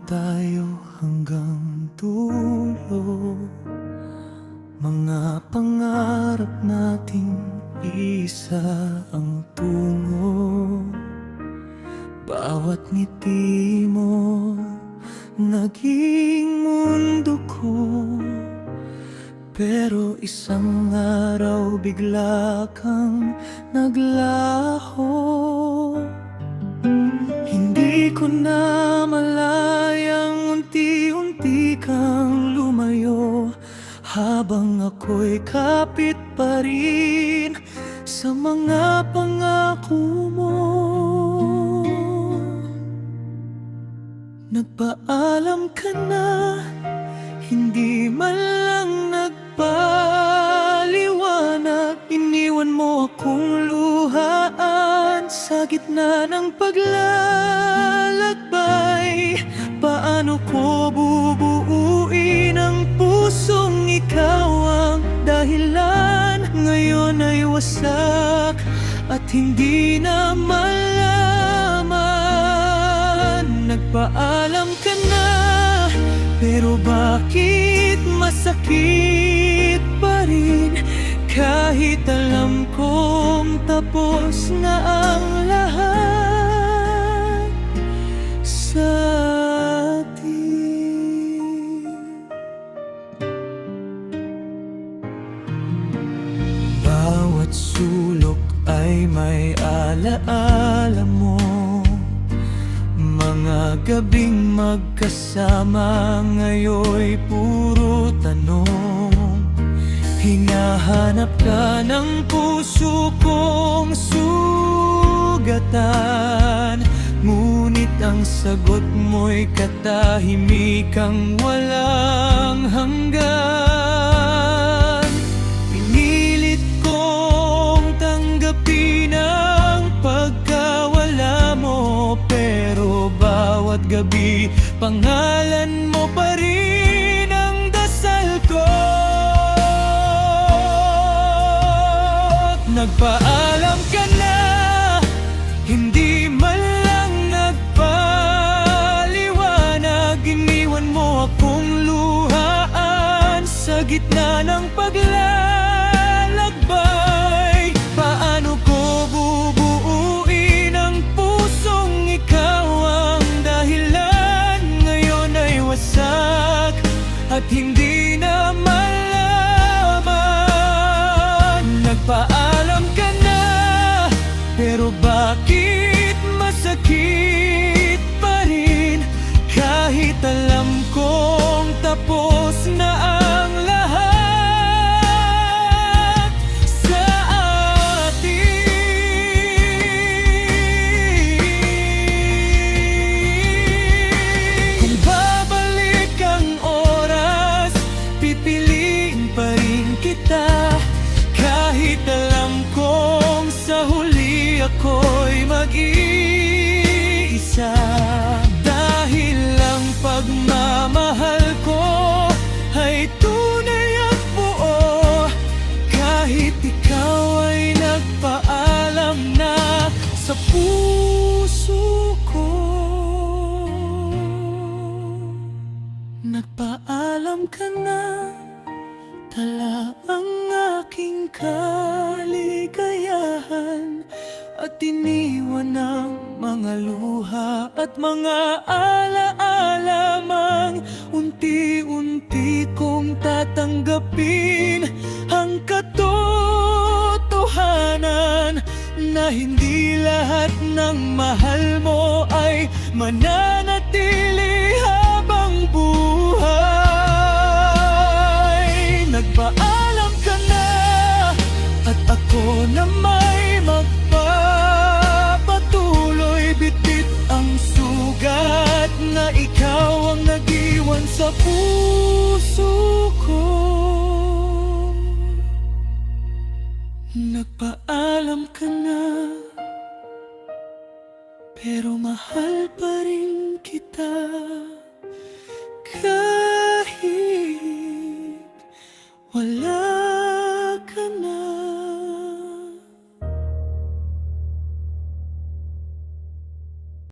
tayo hanggang dulo. Mga pangarap nating isa ang tungo. Bawat ngiti mo naging mundo ko. Pero isang araw bigla kang naglaho. Hindi ko na malayang unti-unti kang lumayo, habang ako'y kapit pa rin sa mga pangako mo. Nagpaalam ka na, hindi man lang nagpaliwanag. Iniwan mo akong luhaan sa gitna ng paglalakbay. Paano ko bubuuin ang pusong ikaw ang dahilan? Ngayon ay wasak at hindi na malaman. Nagpaalam ka na, pero bakit masakit pa rin? Kahit alam kong tapos na ang lahat sa atin. Bawat sulok ay may alaala mo. Mga gabing magkasama ngayon'y puro tanong. Hinahanap ka ng puso kong sugatan, ngunit ang sagot mo'y katahimikang walang hanggan. Pinilit kong tanggapin ang pagkawala mo, pero bawat gabi pangalan mo pa rin ang dasal ko. Nagpaalam ka na, hindi man lang nagpaliwanag. Iniwan mo akong luhaan sa gitna ng paglalakbay. Paano ko bubuuin ang pusong ikaw ang dahilan? Ngayon ay wasak at hindi na malaman. Nagpaalam ka na, pero bakit masakit pa rin? Kahit alam kong tapos na ang lahat sa atin. Kung babalik ang oras, pipiliin pa rin kita. Kahit alam kong sa huli ako'y mag-iisa. Dahil ang pagmamahal ko ay tunay at buo. Kahit ikaw ay nagpaalam na sa puso ko. Nagpaalam ka na, dala ang aking kaligayahan, at iniwan ang mga luha at mga alaala mang unti-unti kong tatanggapin ang katotohanan na hindi lahat ng mahal mo ay mananatili habang buhay. Nagpaalam ka na, at ako na may magpapatuloy. Bitit ang sugat na ikaw ang nag-iwan sa puso ko. Nagpaalam ka na, pero mahal pa rin kita.